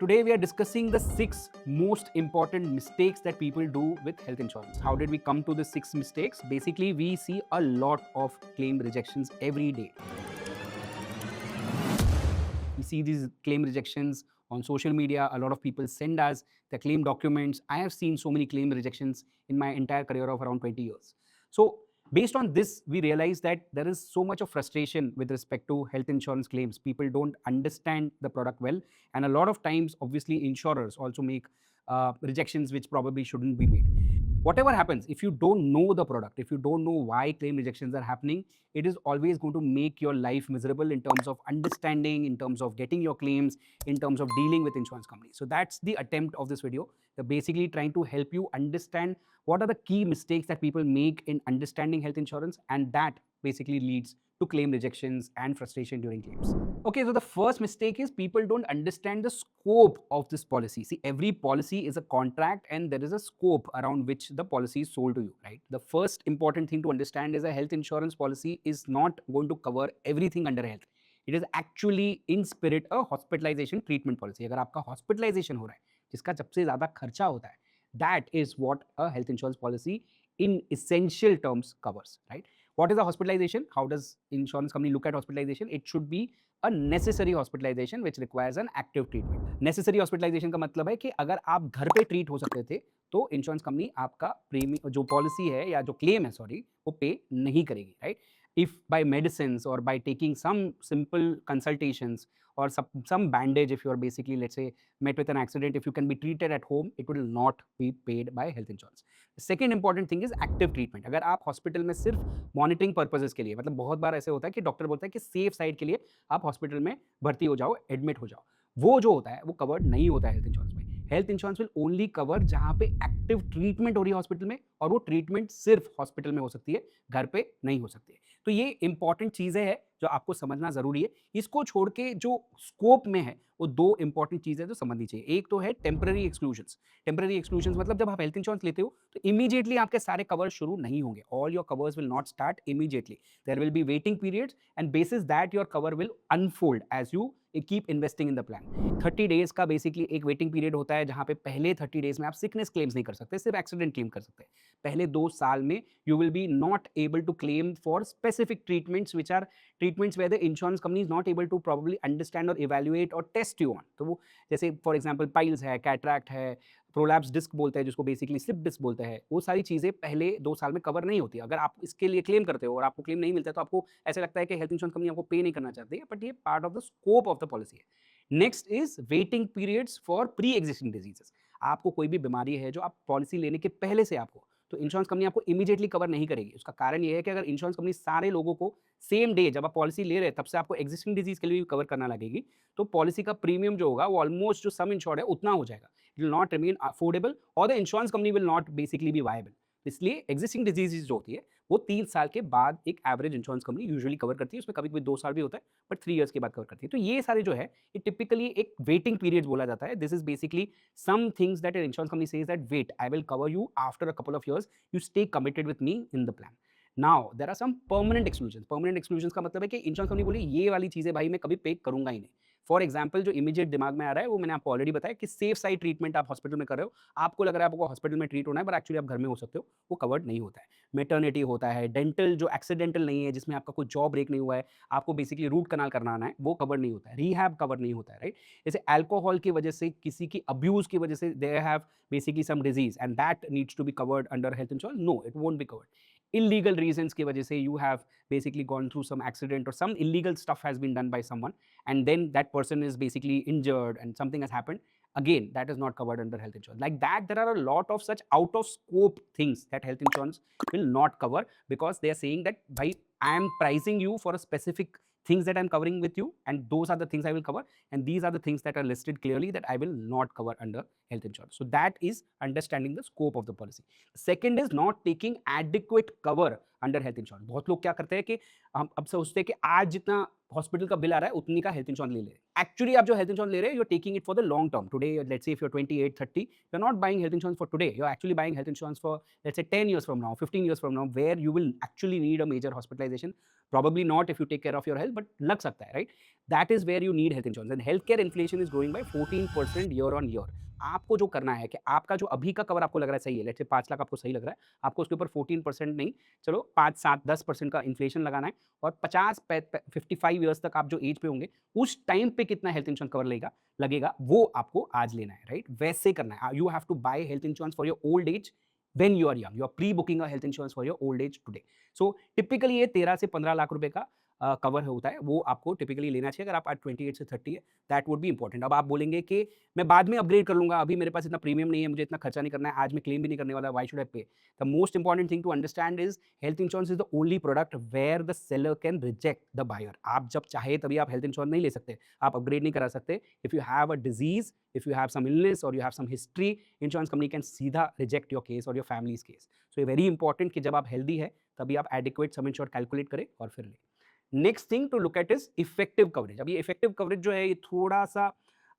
Today we are discussing the 6 most important mistakes that people do with health insurance. How did we come to the 6 mistakes? Basically, we see a lot of claim rejections every day. We see these claim rejections on social media. A lot of people send us their claim documents. I have seen so many claim rejections in my entire career of around 20 years. So, based on this, we realize that there is so much of frustration with respect to health insurance claims. People don't understand the product well, and a lot of times, obviously, insurers also make rejections which probably shouldn't be made. Whatever happens, if you don't know the product, if you don't know why claim rejections are happening, it is always going to make your life miserable in terms of understanding, in terms of getting your claims, in terms of dealing with insurance companies. So that's the attempt of this video. They're basically trying to help you understand what are the key mistakes that people make in understanding health insurance, and that basically leads to claim rejections and frustration during claims. Okay, so the first mistake is people don't understand the scope of this policy. See, every policy is a contract and there is a scope around which the policy is sold to you, right? The first important thing to understand is a health insurance policy is not going to cover everything under health. It is actually in spirit a hospitalization treatment policy. अगर आपका hospitalization हो रहा है, जिसका सबसे ज़्यादा खर्चा होता है, that is what a health insurance policy in essential terms covers, right? What is a hospitalization? How does insurance company look at hospitalization? It should be a necessary hospitalization which requires an active treatment. Necessary hospitalization का मतलब है कि अगर आप घर पे treat हो सकते थे तो इंश्योरेंस कंपनी आपका प्रीमियम जो पॉलिसी है या जो क्लेम है सॉरी वो पे नहीं करेगी, right? If by medicines or by taking some simple consultations or some bandage, if you are basically, let's say, met with an accident, if you can be treated at home, it will not be paid by health insurance. The second important thing is active treatment. अगर आप hospital में सिर्फ monitoring purposes के लिए, मतलब बहुत बार ऐसे होता है कि डॉक्टर बोलता है कि सेफ साइड के लिए आप हॉस्पिटल में भर्ती हो जाओ, एडमिट हो जाओ, वो जो होता है वो कवर्ड नहीं होता है हेल्थ इंश्योरेंस में. Health insurance will only cover जहां पे एक्टिव ट्रीटमेंट हो रही है हॉस्पिटल में, और वो ट्रीटमेंट सिर्फ हॉस्पिटल में हो सकती है, घर पे नहीं हो सकती है. तो ये इंपॉर्टेंट चीजें हैं जो आपको समझना जरूरी है. इसको छोड़ के जो स्कोप में है वो 2 इंपॉर्टेंट चीजें जो समझनी चाहिए. एक तो है टेम्पररी एक्सक्लूजन्स. टेम्पररी एक्सक्लूजन्स मतलब जब आप हेल्थ इंश्योरेंस लेते हो तो इमीडिएटली आपके सारे कवर्स शुरू नहीं होंगे. All your covers will not start immediately. There will be waiting periods and basis that your cover will unfold as you keep investing in the plan. 30 days का basically एक वेटिंग पीरियड होता है जहां पे पहले 30 डेज में आप sickness claims नहीं कर सकते, सिर्फ एक्सीडेंट क्लेम कर सकते हैं. पहले 2 साल में you will be not able to claim for specific treatments which are treatments where the insurance company is not able to probably understand or evaluate or test you on. तो वो जैसे for example piles है, cataract है, prolapse disc बोलते हैं जिसको basically slip disc बोलते हैं, वो सारी चीज़ें पहले 2 साल में कवर नहीं होती. अगर आप इसके लिए क्लेम करते हो और आपको क्लेम नहीं मिलता है तो आपको ऐसा लगता है कि हेल्थ इंश्योरेंस कंपनी आपको पे नहीं करना चाहती है, बट ये part of the scope of the policy है. Next is waiting periods for pre existing diseases. आपको कोई भी बीमारी है जो आप पॉलिसी लेने के पहले से आपको, तो इंश्योरेंस कंपनी आपको इमीडिएटली कवर नहीं करेगी. उसका कारण ये है कि अगर इंश्योरेंस कंपनी सारे लोगों को सेम डे जब आप पॉलिसी ले रहे हैं तब से आपको एग्जिस्टिंग डिजीज के लिए भी कवर करना लगेगी, तो पॉलिसी का प्रीमियम जो होगा वो ऑलमोस्ट जो सम इंश्योर्ड है उतना हो जाएगा. It will not remain affordable और the insurance company will not basically be viable. इसलिए एग्जिस्टिंग डिजीज जो होती है वो 3 साल के बाद एक average insurance company usually cover करती है. उसमें कभी कभी 2 साल भी होता है, बट 3 ईयर्स के बाद कवर करती है. तो ये सारे जो है ये टिपिकली एक वेटिंग पीरियड बोला जाता है. This is basically some things that insurance company says that wait, I will cover you after a couple of years, you stay committed with me in the plan. Now there are some permanent exclusion. Permanent exclusion का मतलब है कि insurance company बोली ये वाली चीजें भाई मैं कभी पे करूंगा ही नहीं. फॉर एग्जाम्पल जो इमीडिएट दिमाग में आ रहा है वो मैंने आपको ऑलरेडी बताया कि सेफ साइड ट्रीटमेंट आप हॉस्पिटल में कर रहे हो, आपको लग रहा है आपको हॉस्पिटल में ट्रीट होना है, पर एक्चुअली आप घर में हो सकते हो, वो कवर्ड नहीं होता है. मेटर्निटी होता है, डेंटल जो एक्सीडेंटल नहीं है जिसमें आपका कोई जॉ ब्रेक नहीं हुआ है, आपको बेसिकली रूट कनाल करना आना है, वो कवर नहीं होता है. रिहैब कवर नहीं होता है, राइट? जैसे अल्कोहल की वजह से, किसी की अब्यूज की वजह से they have basically some disease and that needs to be covered under health insurance. No, it won't be covered. illegal reasons की वजह से you have basically gone through some accident or some illegal stuff has been done by someone and then that person is basically injured and something has happened, again that is not covered under health insurance. Like that there are a lot of such out of scope things that health insurance will not cover because they are saying that bhai I am pricing you for a specific things that I'm covering with you and those are the things I will cover and these are the things that are listed clearly that I will not cover under health insurance. So that is understanding the scope of the policy. Second is not taking adequate cover under health insurance. बहुत लोग क्या करते हैं कि हम अब सोचते हैं कि आज जितना हॉस्पिटल का बिल आ रहा है उतनी का हेल्थ इंश्योरेंस ले ले। एक्चुअली आप जो हेल्थ इंश्योरेंस ले रहे हैं, you are taking it for the long term. Today let's say if you are 28, 30, you are not buying health insurance for today, you are actually buying health insurance for let's say 10 years from now, 15 years from now, where you will actually need a major hospitalization. Probably not if you take care of your health, but लग सकता है, right? That is where you need health insurance. And healthcare inflation is growing by 14% year on year. आपको जो करना है कि आपका जो अभी का कवर आपको लग रहा है सही है, लेट्स से 5 लाख आपको सही लग रहा है, आपको उसके ऊपर 14% नहीं, चलो 5, 7, 10% का इन्फ्लेशन लगाना है, और 55 ईयर्स तक आप जो एज पे होंगे, उस टाइम पे कितना हेल्थ इंश्योरेंस कवर लगेगा, वो आपको आज लेना है, राइट? वैसे करना है। You have to buy health insurance for your old age when you are young. You are pre-booking a health insurance for your old age today. So typically ये 13 से 15 लाख रुपए का कवर होता है, वो आपको टिपिकली लेना चाहिए अगर आप आज 28 से 30 है, दैट वुड बी इंपॉर्टेंट। अब आप बोलेंगे कि मैं बाद में अपग्रेड कर लूंगा, अभी मेरे पास इतना प्रीमियम नहीं है, मुझे इतना खर्चा नहीं करना है, आज मैं क्लेम भी नहीं करने वाला, why should I pay? The most important thing to understand is health insurance is the only product where the seller can reject the buyer. आप जब चाहे तभी आप हेल्थ इंश्योरेंस नहीं ले सकते, आप अपग्रेड नहीं करा सकते। If you have a disease, if you have some illness और you have some history, insurance company can सीधा रिजेक्ट योर केस और योर फैमिलीज केस। सो ये वेरी इंपॉर्टेंट कि जब आप हेल्दी है तभी आप एडिक्वेट सम इंश्योर कैलकुलेट करें और फिर लें। Next thing to look at is effective coverage. अब ये इफेक्टिव कवरेज जो है ये थोड़ा सा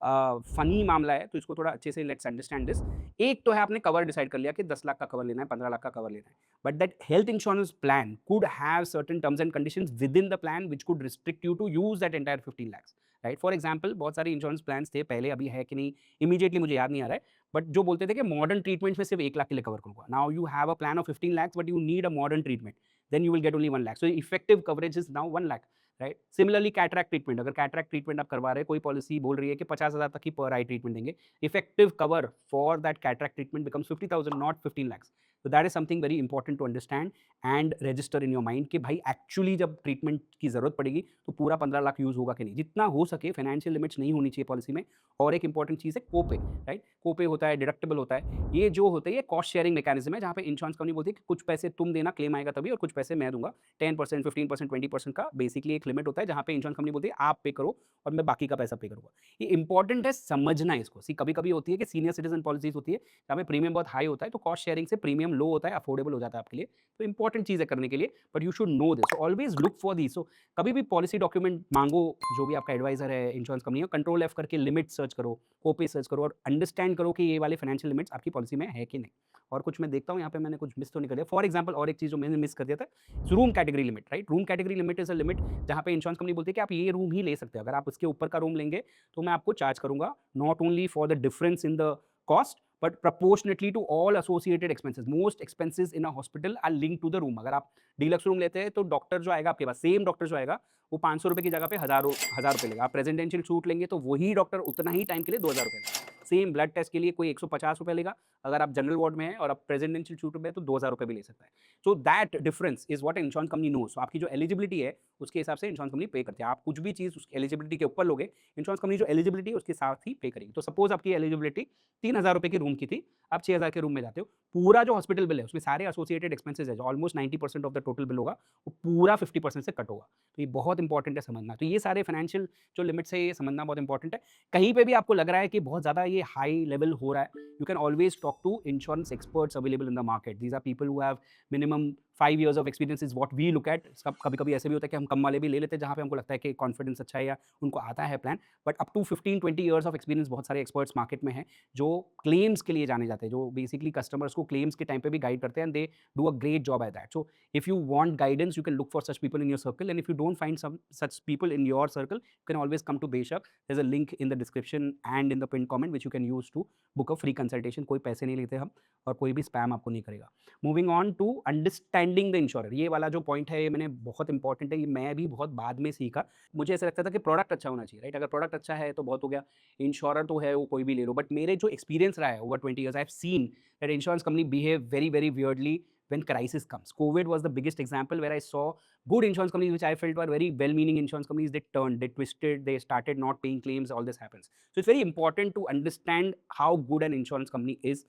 फनी मामला है, तो इसको थोड़ा अच्छे से लेट्स अंडरस्टैंड दिस। एक तो है आपने कवर डिसाइड कर लिया कि 10 लाख का कवर लेना है, 15 लाख का कवर लेना है, but that health insurance plan could have certain terms and conditions within the plan which could restrict you to use that entire 15 lakhs, right? For example बहुत सारे इंश्योरेंस प्लान्स थे पहले, अभी है कि नहीं इमीडिएटली मुझे याद नहीं आ रहा है, बट जो बोलते थे कि मॉडर्न ट्रीटमेंट में सिर्फ 1 लाख के लिए कवर करूंगा। Now you have a plan of 15 lakhs but you need a modern treatment, then you will get only 1 lakh. So effective coverage is now 1 lakh, right? Similarly cataract treatment, अगर cataract treatment आप करवा रहे हैं, कोई policy बोल रही है कि 50,000 तक की पर आई ट्रीटमेंट देंगे, effective cover for that cataract treatment becomes 50,000, not 15 lakhs. So that is something very important to understand and register in your mind कि भाई एक्चुअली जब ट्रीटमेंट की जरूरत पड़ेगी तो पूरा 15 लाख यूज होगा कि नहीं। जितना हो सके फाइनेंशियल लिमिट्स नहीं होनी चाहिए पॉलिसी में। और एक इंपॉर्टेंट चीज है कोपे, राइट? कोपे होता है, डिडक्टेबल होता है, ये जो होता है ये कॉस्ट शेयरिंग मैकेनिज्म है, जहाँ पे इंश्योरेंस कंपनी बोलती है कि कुछ पैसे तुम देना, क्लेम आएगा तभी, और कुछ पैसे मैं दूंगा। 10%, 15%, 20% का बेसिकली एक लिमिट होता है, जहाँ पे इंश्योरेंस कंपनी बोलती है आप पे करो और मैं बाकी का पैसा पे करूंगा। ये इंपॉर्टेंट है समझना इसको। सी कभी कभी होती है कि सीनियर सिटीजन पॉलिसीज होती है जहाँ पे प्रीमियम बहुत हाई होता है, तो कॉस्ट शेयरिंग से प्रीमियम लो होता है, अफोर्डेबल हो जाता है आपके लिए। तो इंपॉर्टेंट चीज है करने के लिए, but you should know this, always look for this. So कभी भी पॉलिसी डॉक्यूमेंट मांगो, जो भी आपका एडवाइजर है इंश्योरेंस कंपनी, कंट्रोल एफ करके लिमिट सर्च करो, कोपे सर्च करो, और अंडरस्टैंड करो कि ये वाले फाइनेंशियल लिमिट्स आपकी पॉलिसी में है कि नहीं। और कुछ मैं देखता हूँ यहाँ पे मैंने कुछ मिस तो नहीं कर दिया। फॉर एग्जाम्पल और एक चीज जो मैंने मिस कर दिया था, room category limit, right? Room category limit is a limit जहाँ पे इंश्योरेंस कंपनी बोलती है कि आप ये रूम ही ले सकते हो, अगर आप उसके ऊपर का रूम लेंगे तो मैं आपको चार्ज करूंगा, not only for the difference in the cost but proportionately to all associated expenses. Most expenses in a hospital are linked to the room. अगर आप डीलक्स रूम लेते हैं तो डॉक्टर जो आएगा आपके पास, सेम डॉक्टर जो आएगा वो 500 रुपए की जगह पे हजार रुपए लेगा। आप प्रेसिडेंशियल सूट लेंगे तो वही डॉक्टर उतना ही टाइम के लिए 2000 रुपए लेगा। सेम ब्लड टेस्ट के लिए कोई 150 रुपए लेगा, अगर आप जनरल वार्ड में हैं और आप प्रेसिडेंशियल सूट में है तो 2000 रुपए भी ले सकता है। So that difference is what insurance company knows. आपकी जो एलिजिबिलिटी है उसके हिसाब से इंश्योरेंस कंपनी पे करती है। आप कुछ भी चीज उसकी एलिजिबिलिटी के ऊपर लोगे, इंश्योरेंस कंपनी जो एलिजिबिलिटी है उसके साथ ही पे करेगी। तो सपोज आपकी एलिजिबिलिटी 3000 रुपए की रूम की थी, आप 6000 के रूम में जाते हो, पूरा जो हॉस्पिटल बिल है उसमें सारे एसोसिएटेड एक्सपेंसेस है, जो almost 90% of the total bill होगा, वो पूरा 50% से कट होगा। तो ये बहुत इंपॉर्टेंट है समझना। तो ये सारे फाइनेंशियल जो लिमिट्स है ये समझना बहुत इंपॉर्टेंट है। कहीं पे भी आपको लग रहा है कि बहुत ज़्यादा ये हाई लेवल हो रहा है, you can always talk to insurance experts available in the market. These are people who have minimum 5 years of experience is what we look at. कभी कभी ऐसे भी होता है कि हम कम वाले भी ले लेते हैं जहाँ पे हमको लगता है कि कॉन्फिडेंस अच्छा है या उनको आता है plan, but up to 15-20 years of experience बहुत सारे एक्सपर्ट्स मार्केट में हैं जो क्लेम्स के लिए जाने जाते हैं, जो बेसिकली कस्टमर्स को क्लेम्स के टाइम पे भी गाइड करते हैं, and they do a great job at that. So if you want guidance you can look for such people in your circle, and if you don't find some such people in your circle you can always come to Beshak. There is a link in the description and in the pin comment which you can use to book a free consultation. कोई पैसे नहीं लेते हम और कोई भी spam आपको नहीं करेगा। Moving on to understanding the insurer, ये वाला जो पॉइंट है ये मैंने बहुत इंपॉर्टेंट है, ये मैं भी बहुत बाद में सीखा। मुझे ऐसा लगता था कि प्रोडक्ट अच्छा होना चाहिए, राइट? अगर प्रोडक्ट अच्छा है तो बहुत हो गया, इंश्योरर तो है वो कोई भी ले लो, बट मेरे जो एक्सपीरियंस रहा है over 20 years I have seen that insurance company behave very very weirdly when crisis comes. COVID was the biggest example where I saw good insurance companies which I felt were very well-meaning insurance companies, they turned, they twisted, they started not paying claims, all this happens. So it's very important to understand how good an insurance company is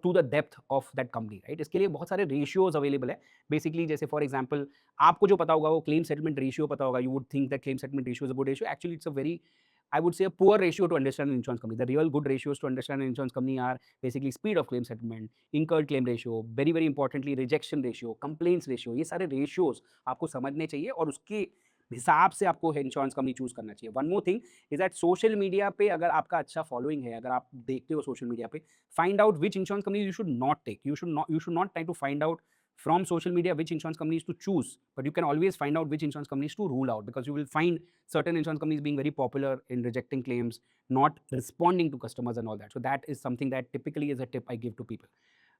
to the depth of that company, right? इसके लिए बहुत सारे ratios available है basically, जैसे for example आपको जो पता होगा वो claim settlement ratio पता होगा, you would think that claim settlement ratio is a good ratio, actually it's a very I would say a poor ratio to understand an insurance company. The real good ratios to understand an insurance company are basically speed of claim settlement, incurred claim ratio, very importantly rejection ratio, complaints ratio. ये सारे ratios आपको समझने चाहिए और उसके हिसाब से आपको इंश्योरेंस कंपनी चूज करना चाहिए. One more thing is that social media पे अगर आपका अच्छा फॉलोइंग है, अगर आप देखते हो सोशल मीडिया पे, find out which insurance company you should not take. You should not try to find out from social media which insurance companies to choose, but you can always find out which insurance companies to rule out, because you will find certain insurance companies being very popular in rejecting claims, not responding to customers and all that. So that is something that typically is a tip I give to people.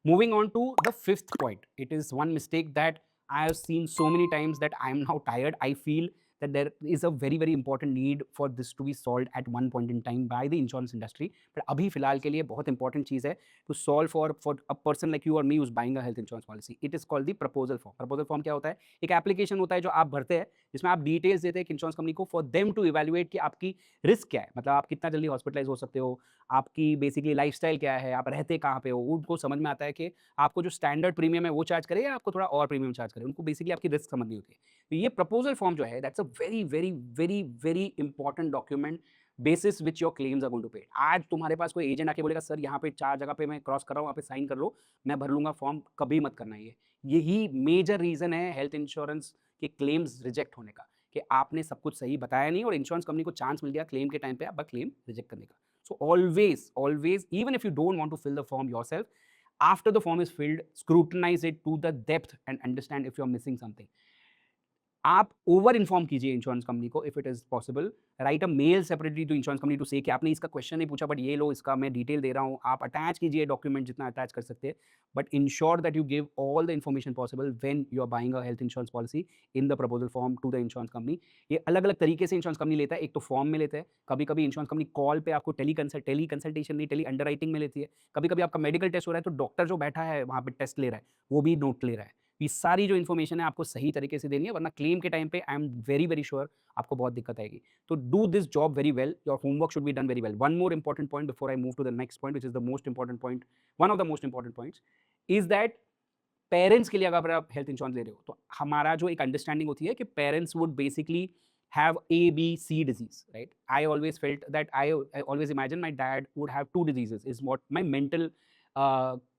Moving on to the fifth point, it is one mistake that I have seen so many times that I am now tired. I feel that there is a very important need for this to be solved at one point in time by the insurance industry. But अभी फिलहाल के लिए बहुत important चीज़ है to solve for a person like you or me who's buying a health insurance policy. It is called the proposal form. Proposal form क्या होता है? एक application होता है जो आप भरते हैं, जिसमें आप details देते हैं कि insurance company को for them to evaluate कि आपकी risk क्या है, मतलब आप कितना जल्दी hospitalize हो सकते हो, आपकी basically lifestyle क्या है, आप रहते कहाँ पे हो. उनको समझ में आता है कि आपको जो स्टैंडर्ड प्रीमियम है वो चार्ज करे या आपको थोड़ा और प्रीमियम चार्ज करे. उनको बेसिकली आपकी रिस्क समझनी होती है. तो ये प्रपोजल फॉर्म जो है that's a very important document basis which your claims are going to pay. आज तुम्हारे पास कोई एजेंट आके बोलेगा सर यहाँ पे 4 जगह पे मैं क्रॉस कर रहा हूँ, वहाँ पे साइन कर लो, मैं भर लूंगा फॉर्म, कभी मत करना. ये यही मेजर रीजन है हेल्थ इंश्योरेंस के क्लेम्स रिजेक्ट होने का, कि आपने सब कुछ सही बताया नहीं और इंश्योरेंस कंपनी को चांस मिल गया क्लेम के टाइम पे आपका क्लेम रिजेक्ट करने का. So always, even if you don't want to fill the form yourself, after the form is filled, scrutinize it to the depth and understand if you're missing something. आप over inform कीजिए insurance company को if it is possible. Write a mail separately to insurance company to say कि आपने इसका question नहीं पूछा but ये लो, इसका मैं डिटेल दे रहा हूँ. आप अटैच कीजिए डॉक्यूमेंट जितना अटैच कर सकते हैं, but insure that you give all the information possible when you are buying a health insurance policy in the proposal form to the insurance company. ये अलग अलग तरीके से इंश्योरेंस कंपनी लेता है. एक तो फॉर्म में लेता है, कभी कभी इंश्योरेंस कंपनी कॉल पे आपको टेली कंसल्टेशन नहीं, टेली अंडरराइटिंग में लेती है. कभी कभी आपका मेडिकल टेस्ट हो रहा है तो डॉक्टर जो बैठा है वहाँ पे टेस्ट ले रहा है वो भी नोट ले रहा है. ये सारी जो इन्फॉर्मेशन है आपको सही तरीके से देनी है, वरना क्लेम के टाइम पे आई एम वेरी श्योर आपको बहुत दिक्कत आएगी. तो do this job very well. Your homework should be done very well. One more important point before I move to the next point, which is the most important point, one of the most important points is that parents के लिए अगर आप health insurance ले रहे हो तो हमारा जो एक अंडरस्टैंडिंग होती है कि parents would basically have A, B, C disease, right? I always felt that I always imagined my dad would have 2 diseases, is what my mental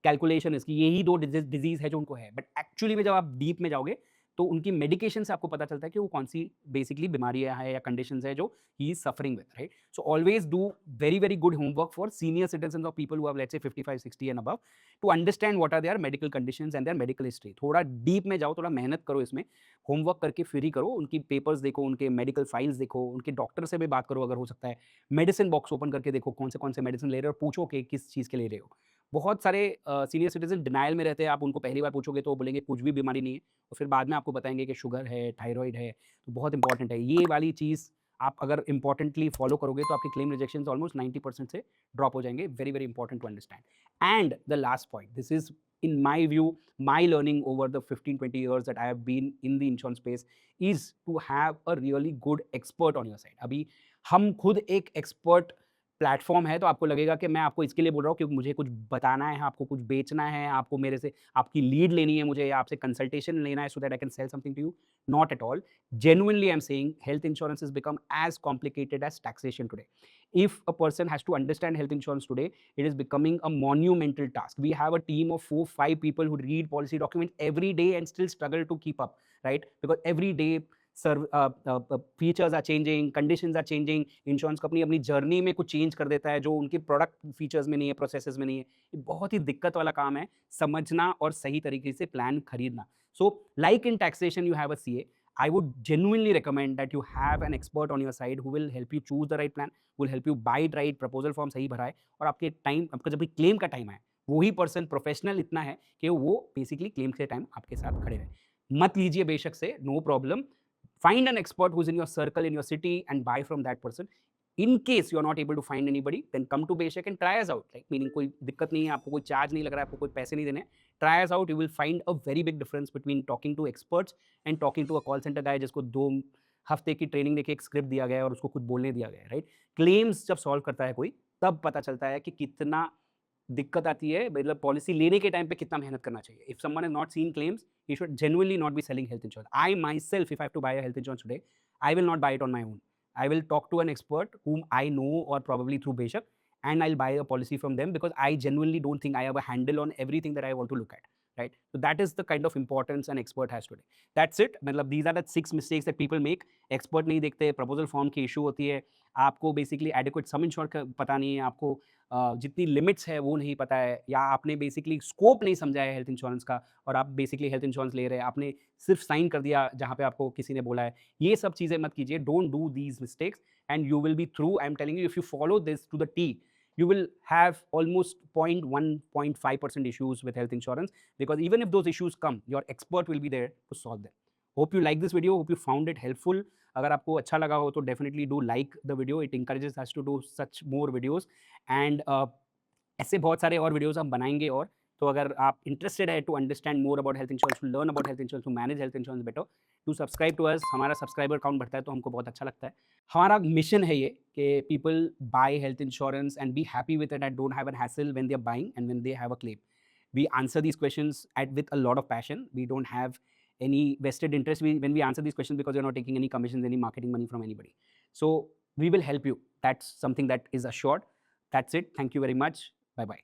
calculation इसकी, यही 2 डिजीज़ है जो उनको है. बट एक्चुअली में जब आप डीप में जाओगे तो उनकी मेडिकेशन से आपको पता चलता है कि वो कौन सी बेसिकली बीमारियाँ हैं या कंडीशंस है जो he is suffering with, right? So always do very good homework for senior citizen और people who have let's say 55-60 and above to understand what are their medical conditions and their medical history. थोड़ा deep में जाओ, थोड़ा मेहनत करो इसमें, homework करके फिर ही करो. उनकी पेपर्स देखो, उनके मेडिकल फाइल्स देखो, उनके डॉक्टर से भी बात करो अगर हो सकता है. मेडिसिन बॉक्स ओपन करके देखो कौन से मेडिसिन ले रहे हो और पूछो कि किस चीज़ के ले रहे हो. बहुत सारे सीनियर सिटीजन डिनायल में रहते हैं. आप उनको पहली बार पूछोगे तो वो बोलेंगे कुछ भी बीमारी नहीं है, और फिर बाद में आपको बताएंगे कि शुगर है, थायराइड है. तो बहुत इंपॉर्टेंट है ये वाली चीज़. आप अगर इंपॉर्टेंटली फॉलो करोगे तो आपके क्लेम रिजेक्शन ऑलमोस्ट 90% से ड्रॉप हो जाएंगे. Very important to understand. And the last point, this is in my view, my learning over the 15-20 years that I have been in the insurance space, is to have a really good expert on your side. अभी हम खुद एक expert platform है तो आपको लगेगा कि मैं आपको इसके लिए बोल रहा हूँ क्योंकि मुझे कुछ बताना है, आपको कुछ बेचना है, आपको मेरे से आपकी लीड लेनी है मुझे, या आपसे कंसल्टेशन लेना है so that I can sell something to you. Not at all. Genuinely I'm saying health insurance has become as complicated as taxation today. If a person has to understand health insurance today, it is becoming a monumental task. We have a team of 4-5 people who read policy documents every day and still struggle to keep up, right? Because every day features are changing, conditions are changing. Insurance company अपनी journey में कुछ change कर देता है जो उनके product features में नहीं है, प्रोसेसेस में नहीं है. ये बहुत ही दिक्कत वाला काम है समझना और सही तरीके से प्लान खरीदना. So like in taxation you have a CA. I would genuinely recommend that you have an expert on your side who will help you choose the right plan, will help you buy it right, proposal form सही भरा है, और आपके time, आपका जब भी claim का time आए वही पर्सन प्रोफेशनल इतना है कि वो बेसिकली क्लेम के टाइम आपके साथ खड़े रहे. मत लीजिए बेशक से, no problem. Find an expert who's in your circle, in your city, and buy from that person. In case you are not able to find anybody, then come to Beshak and try us out. Like meaning कोई दिक्कत नहीं है, आपको कोई charge नहीं लग रहा है, आपको कोई पैसे नहीं देने. Try us out. You will find a very big difference between talking to experts and talking to a call center guy जिसको 2 हफ्ते की ट्रेनिंग देके एक स्क्रिप्ट दिया गया है और उसको कुछ बोलने दिया गया है, राइट? क्लेम्स जब सॉल्व करता है कोई, तब पता चलता है कि कितना दिक्कत आती है, मतलब पॉलिसी लेने के टाइम पे कितना मेहनत करना चाहिए. If someone has not seen claims, he should genuinely not be selling health insurance. I myself, if I have to buy a health insurance today, I will not buy it on my own. I will talk to an expert whom I know, or probably through Beshak, and I'll buy a policy from them, because I genuinely don't think I have a handle on everything that I want to look at, right? So that is the kind of importance an expert has today. That's it. मतलब these are the 6 mistakes that people make. Expert नहीं देखते, proposal form की issue होती है, आपको basically adequate sum insured का पता नहीं है, आपको जितनी लिमिट्स है वो नहीं पता है, या आपने बेसिकली स्कोप नहीं समझा है हेल्थ इंश्योरेंस का, और आप बेसिकली हेल्थ इंश्योरेंस ले रहे हैं, आपने सिर्फ साइन कर दिया जहाँ पे आपको किसी ने बोला है। ये सब चीज़ें मत कीजिए, don't do these mistakes, and you will be through. I am telling you, if you follow this to the T, you will have almost 0.1 0.5% issues with health insurance, because even if those issues come, your expert will be there to solve them. Hope you like this video, hope you found it helpful. अगर आपको अच्छा लगा हो तो definitely do like the video, it encourages us to do such more videos, and ऐसे बहुत सारे और वीडियोस हम बनाएंगे। और तो अगर आप इंटरेस्टेड है to understand more about health insurance, to learn about health insurance, to manage health insurance better, to subscribe to us. हमारा सब्सक्राइबर काउंट बढ़ता है तो हमको बहुत अच्छा लगता है। हमारा मिशन है ये कि people buy health insurance and be happy with it and don't have an hassle when they are buying and when they have a claim. We answer these questions with a lot of passion. We don't have any vested interest when we answer these questions, because we're not taking any commissions, any marketing money from anybody. So we will help you. That's something that is assured. That's it. Thank you very much. Bye bye.